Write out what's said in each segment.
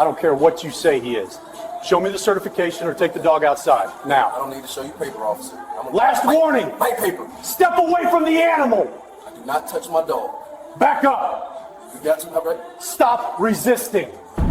I don't care what you say he is. Show me the certification or take the dog outside, now. I don't need to show you paper, officer. Last warning! My paper! Step away from the animal! I do not touch my dog. Back up! You got to, all right? Stop resisting!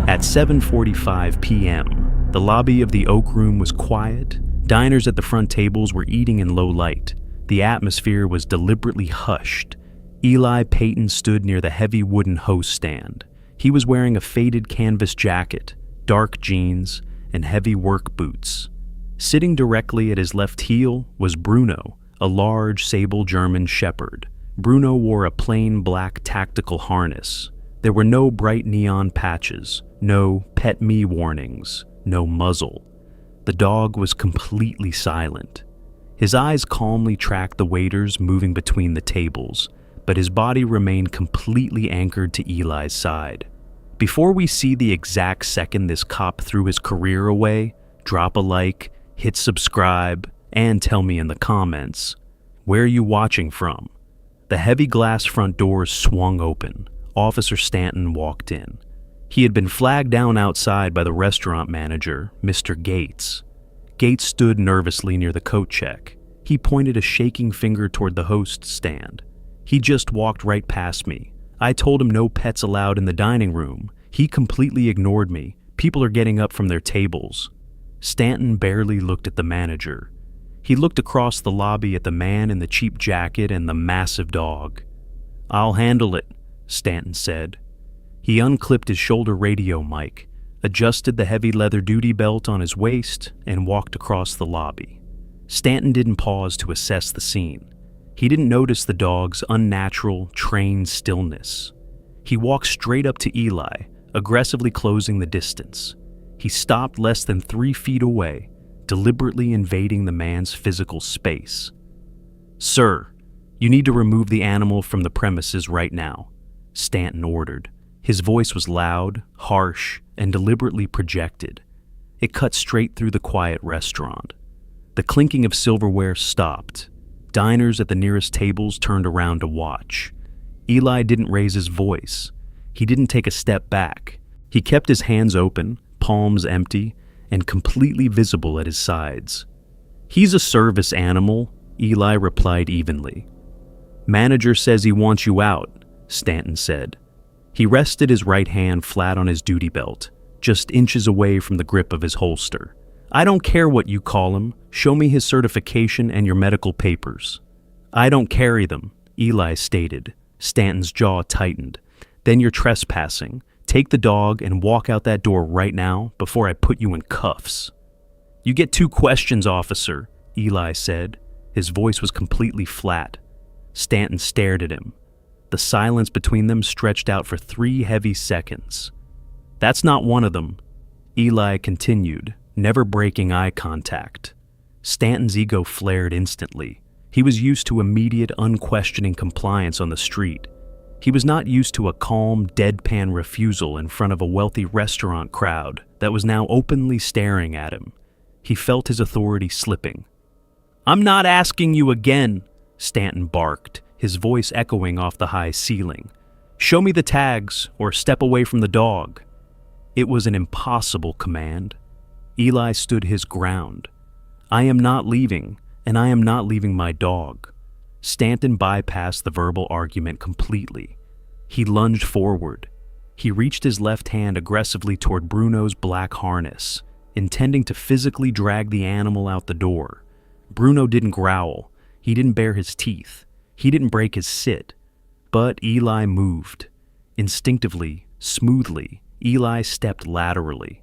At 7:45 p.m., the lobby of the Oak Room was quiet. Diners at the front tables were eating in low light. The atmosphere was deliberately hushed. Eli Payton stood near the heavy wooden hose stand. He was wearing a faded canvas jacket, dark jeans, and heavy work boots. Sitting directly at his left heel was Bruno, a large sable German shepherd. Bruno wore a plain black tactical harness. There were no bright neon patches, no "pet me" warnings, no muzzle. The dog was completely silent. His eyes calmly tracked the waiters moving between the tables, but his body remained completely anchored to Eli's side. Before we see the exact second this cop threw his career away, drop a like, hit subscribe, and tell me in the comments, where are you watching from? The heavy glass front doors swung open. Officer Stanton walked in. He had been flagged down outside by the restaurant manager, Mr. Gates. Gates stood nervously near the coat check. He pointed a shaking finger toward the host stand. He just walked right past me. I told him no pets allowed in the dining room. He completely ignored me. People are getting up from their tables. Stanton barely looked at the manager. He looked across the lobby at the man in the cheap jacket and the massive dog. "I'll handle it," Stanton said. He unclipped his shoulder radio mic, adjusted the heavy leather duty belt on his waist, and walked across the lobby. Stanton didn't pause to assess the scene. He didn't notice the dog's unnatural, trained stillness. He walked straight up to Eli, aggressively closing the distance. He stopped less than 3 feet away, deliberately invading the man's physical space. "Sir, you need to remove the animal from the premises right now," Stanton ordered. His voice was loud, harsh, and deliberately projected. It cut straight through the quiet restaurant. The clinking of silverware stopped. Diners at the nearest tables turned around to watch. Eli didn't raise his voice. He didn't take a step back. He kept his hands open, palms empty, and completely visible at his sides. "He's a service animal," Eli replied evenly. "Manager says he wants you out," Stanton said. He rested his right hand flat on his duty belt, just inches away from the grip of his holster. "I don't care what you call him. Show me his certification and your medical papers." "I don't carry them," Eli stated. Stanton's jaw tightened. "Then you're trespassing. Take the dog and walk out that door right now before I put you in cuffs." "You get 2 questions, officer," Eli said. His voice was completely flat. Stanton stared at him. The silence between them stretched out for 3 heavy seconds. "That's not one of them," Eli continued, never breaking eye contact. Stanton's ego flared instantly. He was used to immediate, unquestioning compliance on the street. He was not used to a calm, deadpan refusal in front of a wealthy restaurant crowd that was now openly staring at him. He felt his authority slipping. "I'm not asking you again," Stanton barked, his voice echoing off the high ceiling. "Show me the tags or step away from the dog." It was an impossible command. Eli stood his ground. "I am not leaving, and I am not leaving my dog." Stanton bypassed the verbal argument completely. He lunged forward. He reached his left hand aggressively toward Bruno's black harness, intending to physically drag the animal out the door. Bruno didn't growl. He didn't bare his teeth. He didn't break his sit. But Eli moved. Instinctively, smoothly, Eli stepped laterally.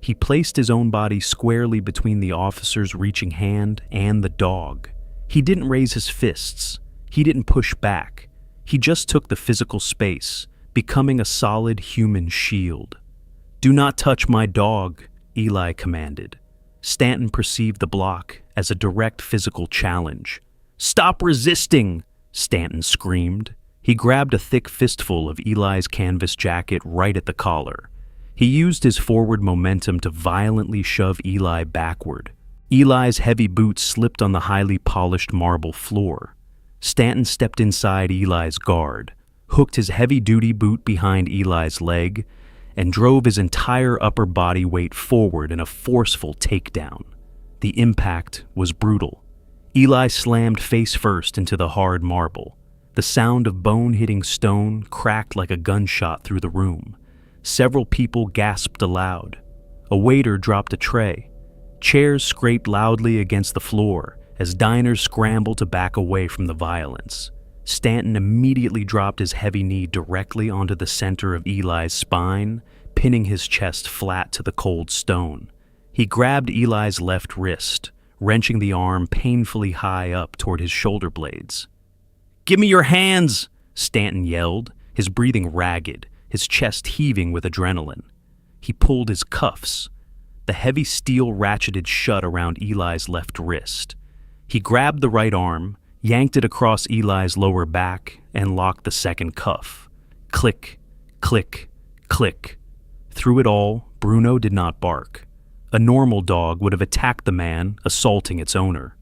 He placed his own body squarely between the officer's reaching hand and the dog. He didn't raise his fists. He didn't push back. He just took the physical space, becoming a solid human shield. "Do not touch my dog," Eli commanded. Stanton perceived the block as a direct physical challenge. "Stop resisting!" Stanton screamed. He grabbed a thick fistful of Eli's canvas jacket right at the collar. He used his forward momentum to violently shove Eli backward. Eli's heavy boots slipped on the highly polished marble floor. Stanton stepped inside Eli's guard, hooked his heavy-duty boot behind Eli's leg, and drove his entire upper body weight forward in a forceful takedown. The impact was brutal. Eli slammed face first into the hard marble. The sound of bone hitting stone cracked like a gunshot through the room. Several people gasped aloud. A waiter dropped a tray. Chairs scraped loudly against the floor as diners scrambled to back away from the violence. Stanton immediately dropped his heavy knee directly onto the center of Eli's spine, pinning his chest flat to the cold stone. He grabbed Eli's left wrist, wrenching the arm painfully high up toward his shoulder blades. "Give me your hands!" Stanton yelled, his breathing ragged, his chest heaving with adrenaline. He pulled his cuffs. The heavy steel ratcheted shut around Eli's left wrist. He grabbed the right arm, yanked it across Eli's lower back, and locked the second cuff. Click, click, click. Through it all, Bruno did not bark. A normal dog would have attacked the man, assaulting its owner.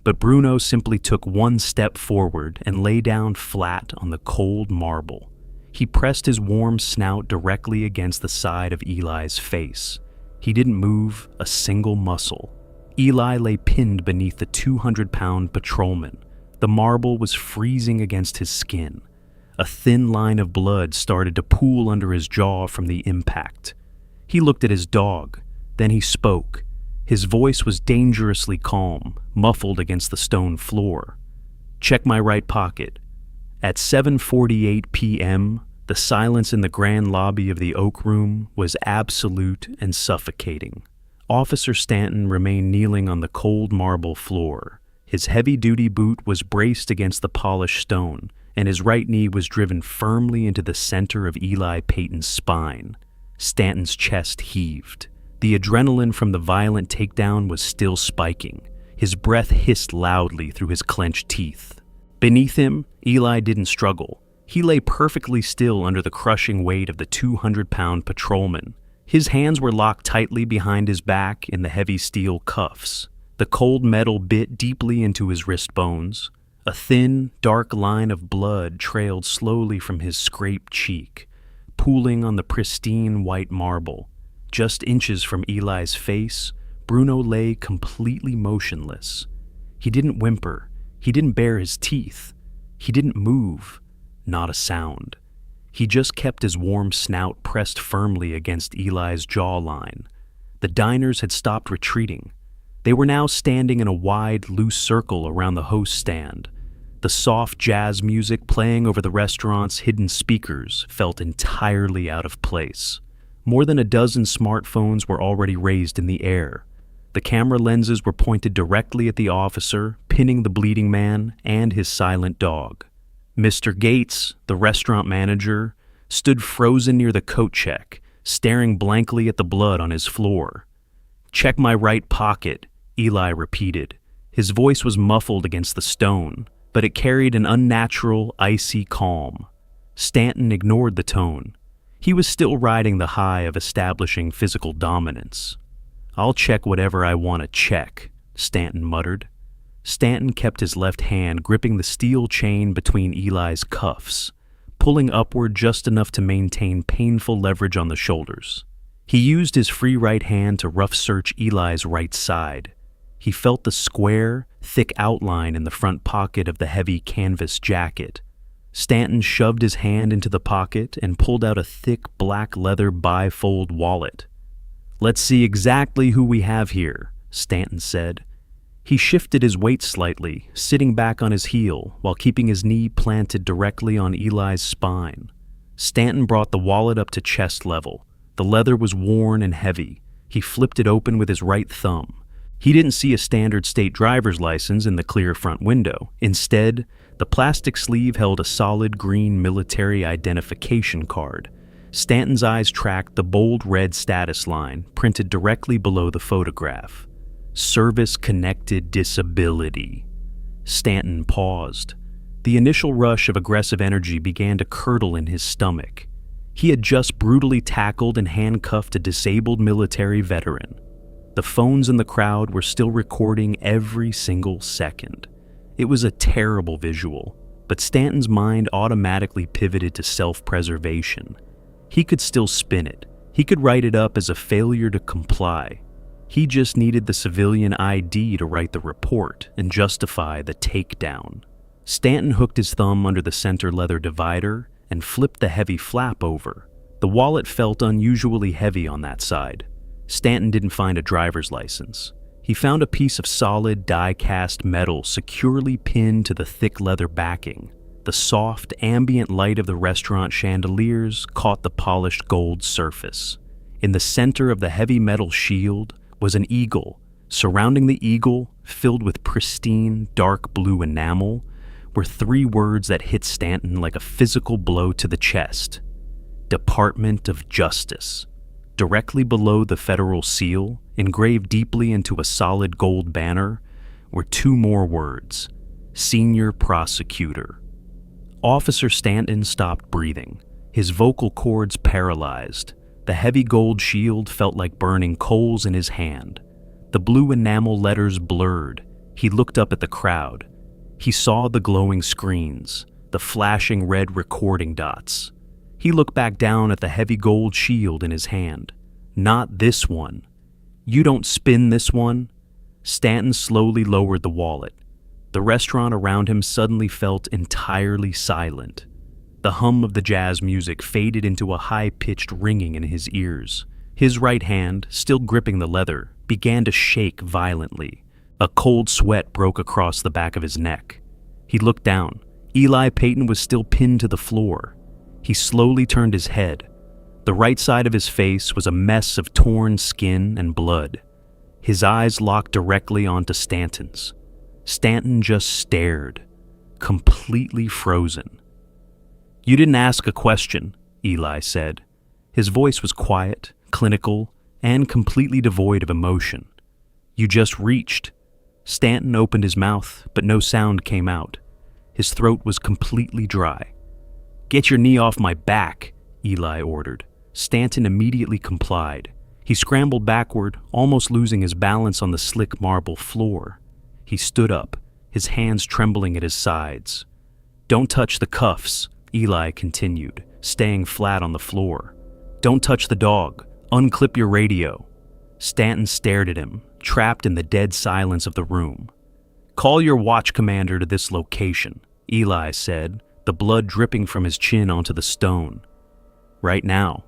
But Bruno simply took one step forward and lay down flat on the cold marble. He pressed his warm snout directly against the side of Eli's face. He didn't move a single muscle. Eli lay pinned beneath the 200-pound patrolman. The marble was freezing against his skin. A thin line of blood started to pool under his jaw from the impact. He looked at his dog. Then he spoke. His voice was dangerously calm, muffled against the stone floor. "Check my right pocket." At 7:48 p.m., the silence in the grand lobby of the Oak Room was absolute and suffocating. Officer Stanton remained kneeling on the cold marble floor. His heavy-duty boot was braced against the polished stone, and his right knee was driven firmly into the center of Eli Payton's spine. Stanton's chest heaved. The adrenaline from the violent takedown was still spiking. His breath hissed loudly through his clenched teeth. Beneath him, Eli didn't struggle. He lay perfectly still under the crushing weight of the 200-pound patrolman. His hands were locked tightly behind his back in the heavy steel cuffs. The cold metal bit deeply into his wrist bones. A thin, dark line of blood trailed slowly from his scraped cheek, pooling on the pristine white marble. Just inches from Eli's face, Bruno lay completely motionless. He didn't whimper. He didn't bare his teeth. He didn't move. Not a sound. He just kept his warm snout pressed firmly against Eli's jawline. The diners had stopped retreating. They were now standing in a wide, loose circle around the host stand. The soft jazz music playing over the restaurant's hidden speakers felt entirely out of place. More than a dozen smartphones were already raised in the air. The camera lenses were pointed directly at the officer, pinning the bleeding man and his silent dog. Mr. Gates, the restaurant manager, stood frozen near the coat check, staring blankly at the blood on his floor. "Check my right pocket," Eli repeated. His voice was muffled against the stone, but it carried an unnatural, icy calm. Stanton ignored the tone. He was still riding the high of establishing physical dominance. "I'll check whatever I want to check," Stanton muttered. Stanton kept his left hand gripping the steel chain between Eli's cuffs, pulling upward just enough to maintain painful leverage on the shoulders. He used his free right hand to rough search Eli's right side. He felt the square, thick outline in the front pocket of the heavy canvas jacket. Stanton shoved his hand into the pocket and pulled out a thick black leather bifold wallet. "Let's see exactly who we have here," Stanton said. He shifted his weight slightly, sitting back on his heel while keeping his knee planted directly on Eli's spine. Stanton brought the wallet up to chest level. The leather was worn and heavy. He flipped it open with his right thumb. He didn't see a standard state driver's license in the clear front window. Instead, the plastic sleeve held a solid green military identification card. Stanton's eyes tracked the bold red status line printed directly below the photograph. Service-connected disability. Stanton paused. The initial rush of aggressive energy began to curdle in his stomach. He had just brutally tackled and handcuffed a disabled military veteran. The phones in the crowd were still recording every single second. It was a terrible visual, but Stanton's mind automatically pivoted to self-preservation. He could still spin it. He could write it up as a failure to comply. He just needed the civilian ID to write the report and justify the takedown. Stanton hooked his thumb under the center leather divider and flipped the heavy flap over. The wallet felt unusually heavy on that side. Stanton didn't find a driver's license. He found a piece of solid die-cast metal securely pinned to the thick leather backing. The soft, ambient light of the restaurant chandeliers caught the polished gold surface. In the center of the heavy metal shield was an eagle. Surrounding the eagle, filled with pristine, dark blue enamel, were 3 words that hit Stanton like a physical blow to the chest. Department of Justice. Directly below the federal seal, engraved deeply into a solid gold banner, were 2 more words: Senior Prosecutor. Officer Stanton stopped breathing, his vocal cords paralyzed. The heavy gold shield felt like burning coals in his hand. The blue enamel letters blurred. He looked up at the crowd. He saw the glowing screens, the flashing red recording dots. He looked back down at the heavy gold shield in his hand. Not this one. You don't spin this one? Stanton slowly lowered the wallet. The restaurant around him suddenly felt entirely silent. The hum of the jazz music faded into a high-pitched ringing in his ears. His right hand, still gripping the leather, began to shake violently. A cold sweat broke across the back of his neck. He looked down. Eli Payton was still pinned to the floor. He slowly turned his head. The right side of his face was a mess of torn skin and blood. His eyes locked directly onto Stanton's. Stanton just stared, completely frozen. "You didn't ask a question," Eli said. His voice was quiet, clinical, and completely devoid of emotion. "You just reached." Stanton opened his mouth, but no sound came out. His throat was completely dry. "Get your knee off my back," Eli ordered. Stanton immediately complied. He scrambled backward, almost losing his balance on the slick marble floor. He stood up, his hands trembling at his sides. "Don't touch the cuffs," Eli continued, staying flat on the floor. "Don't touch the dog. Unclip your radio." Stanton stared at him, trapped in the dead silence of the room. "Call your watch commander to this location," Eli said, the blood dripping from his chin onto the stone. "Right now."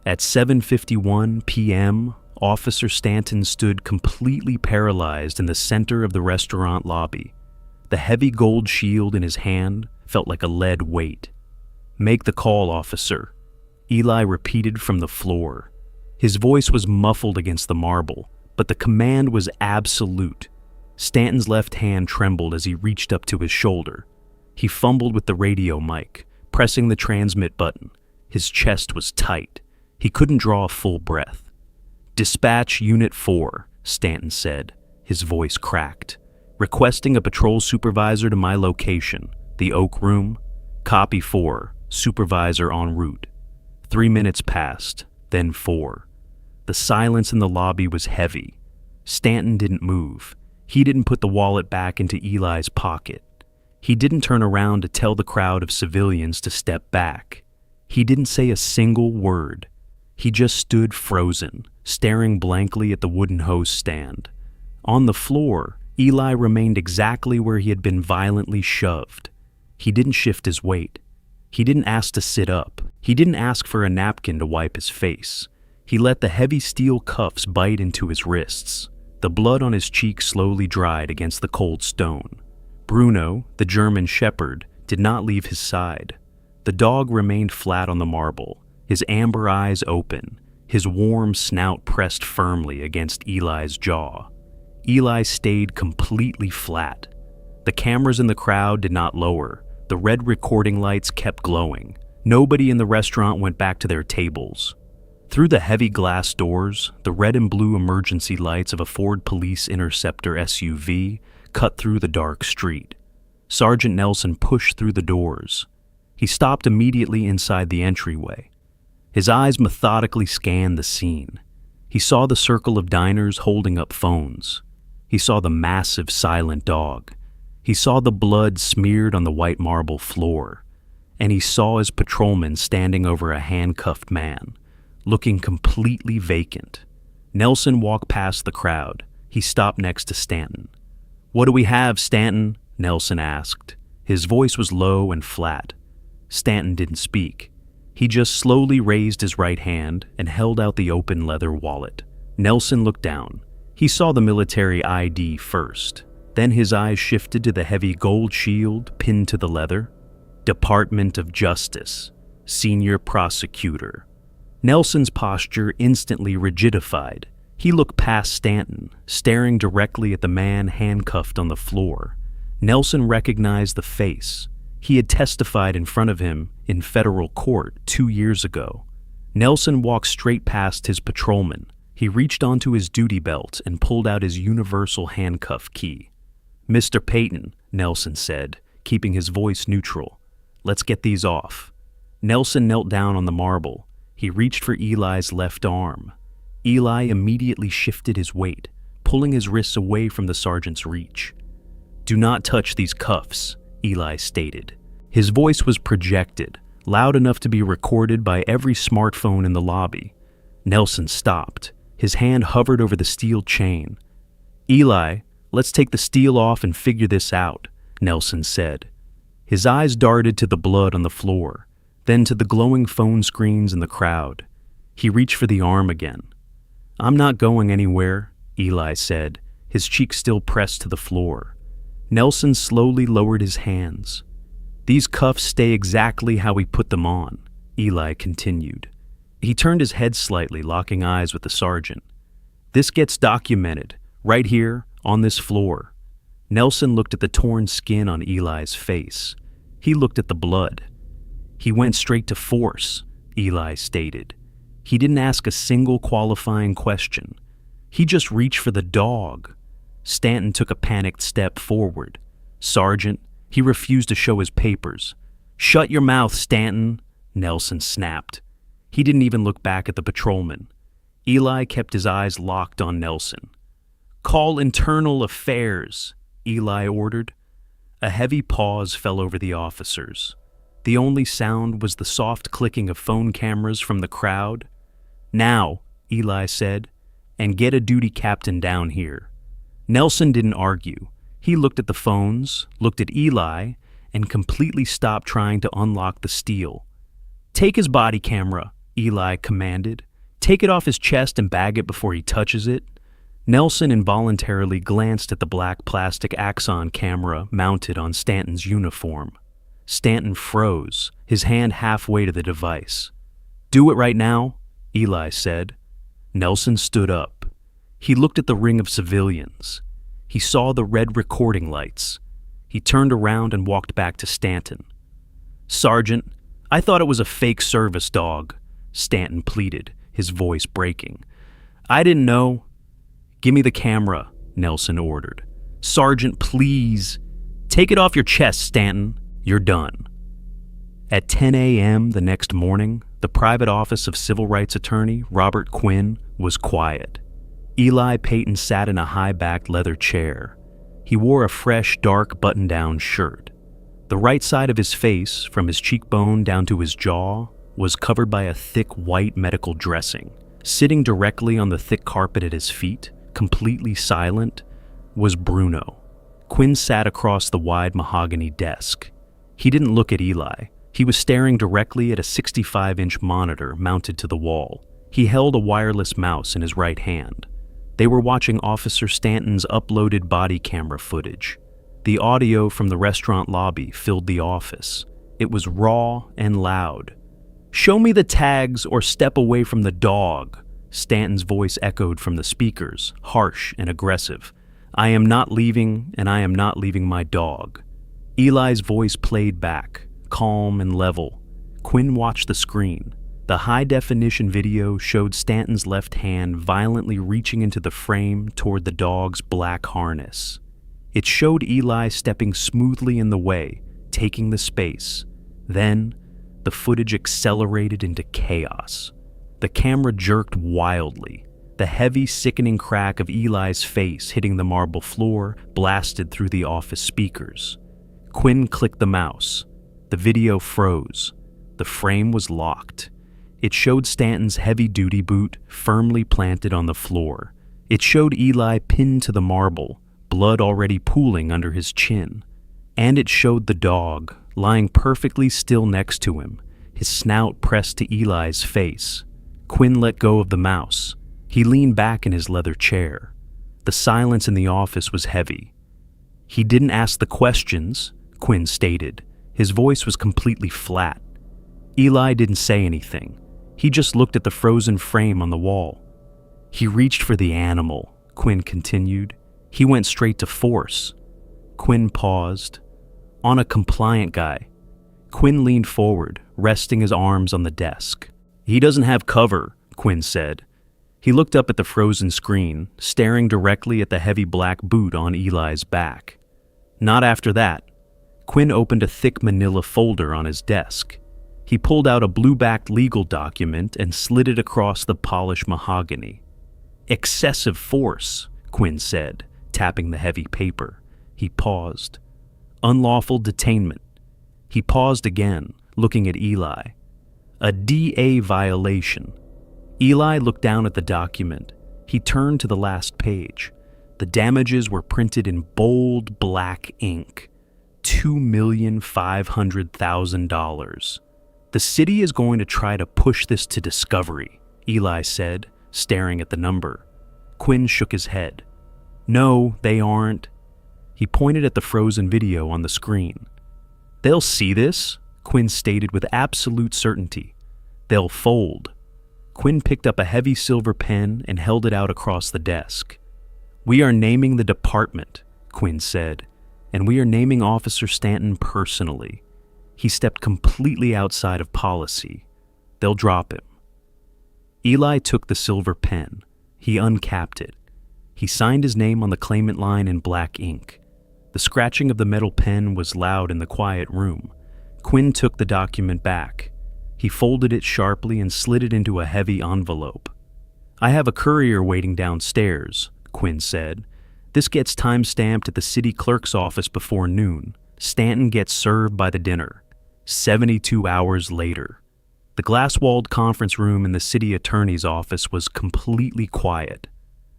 At 7:51 p.m., Officer Stanton stood completely paralyzed in the center of the restaurant lobby. The heavy gold shield in his hand felt like a lead weight. "Make the call, officer," Eli repeated from the floor. His voice was muffled against the marble, but the command was absolute. Stanton's left hand trembled as he reached up to his shoulder. He fumbled with the radio mic, pressing the transmit button. His chest was tight. He couldn't draw a full breath. "Dispatch Unit 4, Stanton said, his voice cracked. "Requesting a patrol supervisor to my location, the Oak Room. Copy 4, supervisor en route." 3 minutes passed, then 4. The silence in the lobby was heavy. Stanton didn't move. He didn't put the wallet back into Eli's pocket. He didn't turn around to tell the crowd of civilians to step back. He didn't say a single word. He just stood frozen, staring blankly at the wooden hose stand. On the floor, Eli remained exactly where he had been violently shoved. He didn't shift his weight. He didn't ask to sit up. He didn't ask for a napkin to wipe his face. He let the heavy steel cuffs bite into his wrists. The blood on his cheek slowly dried against the cold stone. Bruno, the German shepherd, did not leave his side. The dog remained flat on the marble, his amber eyes open, his warm snout pressed firmly against Eli's jaw. Eli stayed completely flat. The cameras in the crowd did not lower. The red recording lights kept glowing. Nobody in the restaurant went back to their tables. Through the heavy glass doors, the red and blue emergency lights of a Ford Police Interceptor SUV cut through the dark street. Sergeant Nelson pushed through the doors. He stopped immediately inside the entryway. His eyes methodically scanned the scene. He saw the circle of diners holding up phones. He saw the massive silent dog. He saw the blood smeared on the white marble floor. And he saw his patrolman standing over a handcuffed man, looking completely vacant. Nelson walked past the crowd. He stopped next to Stanton. "What do we have, Stanton?" Nelson asked. His voice was low and flat. Stanton didn't speak. He just slowly raised his right hand and held out the open leather wallet. Nelson looked down. He saw the military ID first. Then his eyes shifted to the heavy gold shield pinned to the leather. Department of Justice, Senior Prosecutor. Nelson's posture instantly rigidified. He looked past Stanton, staring directly at the man handcuffed on the floor. Nelson recognized the face. He had testified in front of him in federal court 2 years ago. Nelson walked straight past his patrolman. He reached onto his duty belt and pulled out his universal handcuff key. "Mr. Payton," Nelson said, keeping his voice neutral. "Let's get these off." Nelson knelt down on the marble. He reached for Eli's left arm. Eli immediately shifted his weight, pulling his wrists away from the sergeant's reach. "Do not touch these cuffs," Eli stated. His voice was projected, loud enough to be recorded by every smartphone in the lobby. Nelson stopped. His hand hovered over the steel chain. "Eli, let's take the steel off and figure this out," Nelson said. His eyes darted to the blood on the floor, then to the glowing phone screens in the crowd. He reached for the arm again. "I'm not going anywhere," Eli said, his cheek still pressed to the floor. Nelson slowly lowered his hands. "These cuffs stay exactly how we put them on," Eli continued. He turned his head slightly, locking eyes with the sergeant. "This gets documented, right here, on this floor." Nelson looked at the torn skin on Eli's face. He looked at the blood. "He went straight to force," Eli stated. He didn't ask a single qualifying question. He just reached for the dog. Stanton took a panicked step forward. "Sergeant," he refused to show his papers. "Shut your mouth, Stanton," Nelson snapped. He didn't even look back at the patrolman. Eli kept his eyes locked on Nelson. "Call internal affairs," Eli ordered. A heavy pause fell over the officers. The only sound was the soft clicking of phone cameras from the crowd. "Now," Eli said, "and get a duty captain down here." Nelson didn't argue. He looked at the phones, looked at Eli, and completely stopped trying to unlock the steel. "Take his body camera," Eli commanded. "Take it off his chest and bag it before he touches it." Nelson involuntarily glanced at the black plastic Axon camera mounted on Stanton's uniform. Stanton froze, his hand halfway to the device. "Do it right now," Eli said. Nelson stood up. He looked at the ring of civilians. He saw the red recording lights. He turned around and walked back to Stanton. "Sergeant, I thought it was a fake service dog," Stanton pleaded, his voice breaking. "I didn't know." "Give me the camera," Nelson ordered. "Sergeant, please." "Take it off your chest, Stanton. You're done." At 10 a.m. the next morning, the private office of civil rights attorney Robert Quinn was quiet. Eli Payton sat in a high-backed leather chair. He wore a fresh, dark button-down shirt. The right side of his face, from his cheekbone down to his jaw, was covered by a thick white medical dressing. Sitting directly on the thick carpet at his feet, completely silent, was Bruno. Quinn sat across the wide mahogany desk. He didn't look at Eli. He was staring directly at a 65-inch monitor mounted to the wall. He held a wireless mouse in his right hand. They were watching Officer Stanton's uploaded body camera footage. The audio from the restaurant lobby filled the office. It was raw and loud. "Show me the tags or step away from the dog," Stanton's voice echoed from the speakers, harsh and aggressive. "I am not leaving, and I am not leaving my dog." Eli's voice played back, calm and level. Quinn watched the screen. The high-definition video showed Stanton's left hand violently reaching into the frame toward the dog's black harness. It showed Eli stepping smoothly in the way, taking the space. Then, the footage accelerated into chaos. The camera jerked wildly. The heavy, sickening crack of Eli's face hitting the marble floor blasted through the office speakers. Quinn clicked the mouse. The video froze. The frame was locked. It showed Stanton's heavy-duty boot firmly planted on the floor. It showed Eli pinned to the marble, blood already pooling under his chin. And it showed the dog, lying perfectly still next to him, his snout pressed to Eli's face. Quinn let go of the mouse. He leaned back in his leather chair. The silence in the office was heavy. "He didn't ask the questions," Quinn stated. His voice was completely flat. Eli didn't say anything. He just looked at the frozen frame on the wall. "He reached for the animal," Quinn continued. "He went straight to force." Quinn paused. "On a compliant guy." Quinn leaned forward, resting his arms on the desk. "He doesn't have cover," Quinn said. He looked up at the frozen screen, staring directly at the heavy black boot on Eli's back. "Not after that." Quinn opened a thick manila folder on his desk. He pulled out a blue-backed legal document and slid it across the polished mahogany. "Excessive force," Quinn said, tapping the heavy paper. He paused. "Unlawful detainment." He paused again, looking at Eli. "A DA violation." Eli looked down at the document. He turned to the last page. The damages were printed in bold black ink. $2,500,000. "The city is going to try to push this to discovery," Eli said, staring at the number. Quinn shook his head. "No, they aren't." He pointed at the frozen video on the screen. "They'll see this," Quinn stated with absolute certainty. "They'll fold." Quinn picked up a heavy silver pen and held it out across the desk. "We are naming the department," Quinn said, "and we are naming Officer Stanton personally. He stepped completely outside of policy. They'll drop him." Eli took the silver pen. He uncapped it. He signed his name on the claimant line in black ink. The scratching of the metal pen was loud in the quiet room. Quinn took the document back. He folded it sharply and slid it into a heavy envelope. "I have a courier waiting downstairs," Quinn said. "This gets time-stamped at the city clerk's office before noon. Stanton gets served by the dinner. 72 hours later." The glass-walled conference room in the city attorney's office was completely quiet.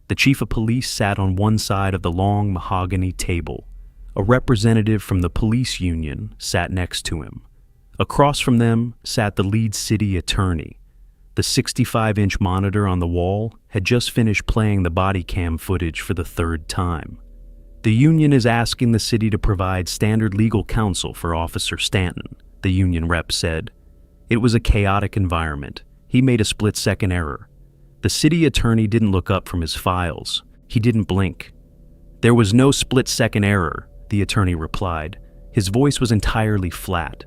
The chief of police sat on one side of the long mahogany table. A representative from the police union sat next to him. Across from them sat the lead city attorney. The 65-inch monitor on the wall had just finished playing the body cam footage for the third time. "The union is asking the city to provide standard legal counsel for Officer Stanton," the union rep said. It was a chaotic environment. He made a split-second error. The city attorney didn't look up from his files. He didn't blink. "There was no split-second error," the attorney replied. His voice was entirely flat.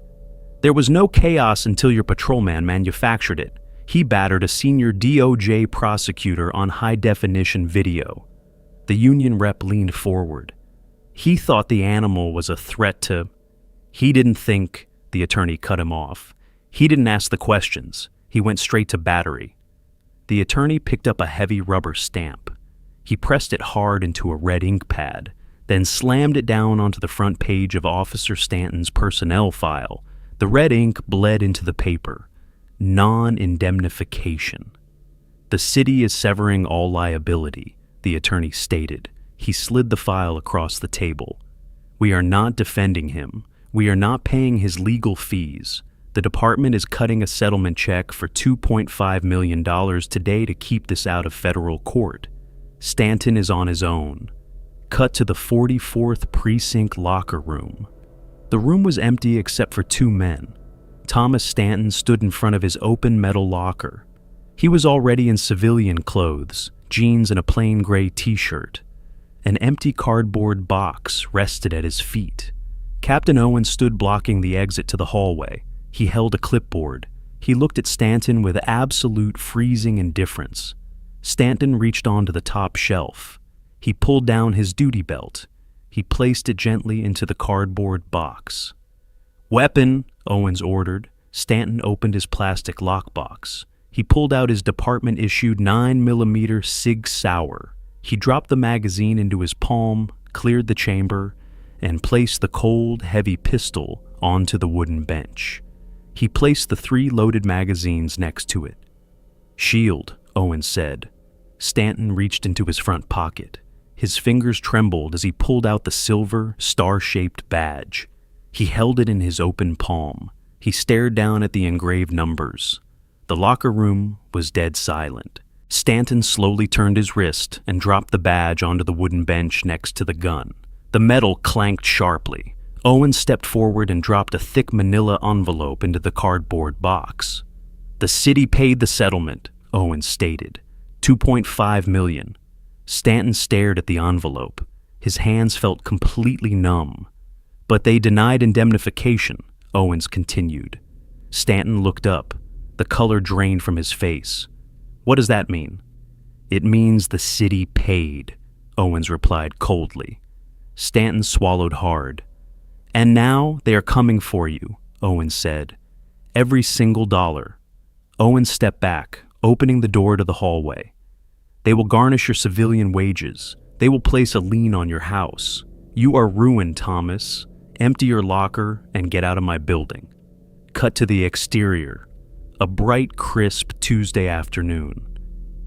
"There was no chaos until your patrolman manufactured it. He battered a senior DOJ prosecutor on high-definition video." The union rep leaned forward. "He thought the animal was a threat to—" "He didn't think," the attorney cut him off. "He didn't ask the questions. He went straight to battery." The attorney picked up a heavy rubber stamp. He pressed it hard into a red ink pad, then slammed it down onto the front page of Officer Stanton's personnel file. The red ink bled into the paper. Non-indemnification. "The city is severing all liability," the attorney stated. He slid the file across the table. "We are not defending him. We are not paying his legal fees. The department is cutting a settlement check for $2.5 million today to keep this out of federal court. Stanton is on his own." Cut to the 44th Precinct locker room. The room was empty except for two men. Thomas Stanton stood in front of his open metal locker. He was already in civilian clothes, jeans and a plain gray t-shirt. An empty cardboard box rested at his feet. Captain Owen stood blocking the exit to the hallway. He held a clipboard. He looked at Stanton with absolute freezing indifference. Stanton reached onto the top shelf. He pulled down his duty belt. He placed it gently into the cardboard box. "Weapon," Owens ordered. Stanton opened his plastic lockbox. He pulled out his department-issued 9mm Sig Sauer. He dropped the magazine into his palm, cleared the chamber, and placed the cold, heavy pistol onto the wooden bench. He placed the 3 loaded magazines next to it. "Shield," Owen said. Stanton reached into his front pocket. His fingers trembled as he pulled out the silver, star-shaped badge. He held it in his open palm. He stared down at the engraved numbers. The locker room was dead silent. Stanton slowly turned his wrist and dropped the badge onto the wooden bench next to the gun. The metal clanked sharply. Owen stepped forward and dropped a thick manila envelope into the cardboard box. "The city paid the settlement," Owen stated. $2.5 million. Stanton stared at the envelope. His hands felt completely numb. "But they denied indemnification," Owens continued. Stanton looked up. The color drained from his face. "What does that mean?" "It means the city paid," Owens replied coldly. Stanton swallowed hard. "And now they are coming for you," Owens said. "Every single dollar." Owens stepped back, opening the door to the hallway. "They will garnish your civilian wages. They will place a lien on your house. You are ruined, Thomas. Empty your locker and get out of my building." Cut to the exterior. A bright, crisp Tuesday afternoon.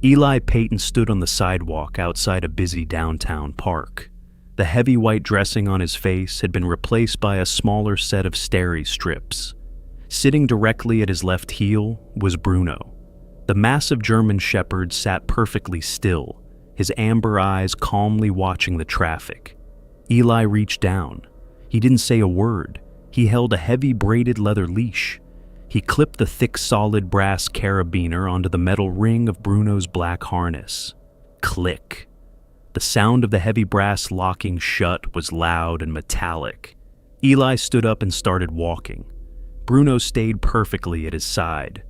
Eli Payton stood on the sidewalk outside a busy downtown park. The heavy white dressing on his face had been replaced by a smaller set of steri strips. Sitting directly at his left heel was Bruno. The massive German shepherd sat perfectly still, his amber eyes calmly watching the traffic. Eli reached down. He didn't say a word. He held a heavy braided leather leash. He clipped the thick, solid brass carabiner onto the metal ring of Bruno's black harness. Click. The sound of the heavy brass locking shut was loud and metallic. Eli stood up and started walking. Bruno stayed perfectly at his side.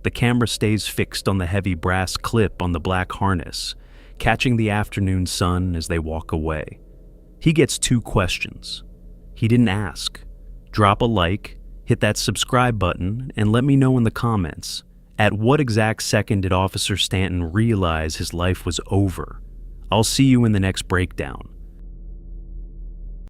The camera stays fixed on the heavy brass clip on the black harness, catching the afternoon sun as they walk away. He gets 2 questions. He didn't ask. Drop a like, hit that subscribe button, and let me know in the comments. At what exact second did Officer Stanton realize his life was over? I'll see you in the next breakdown.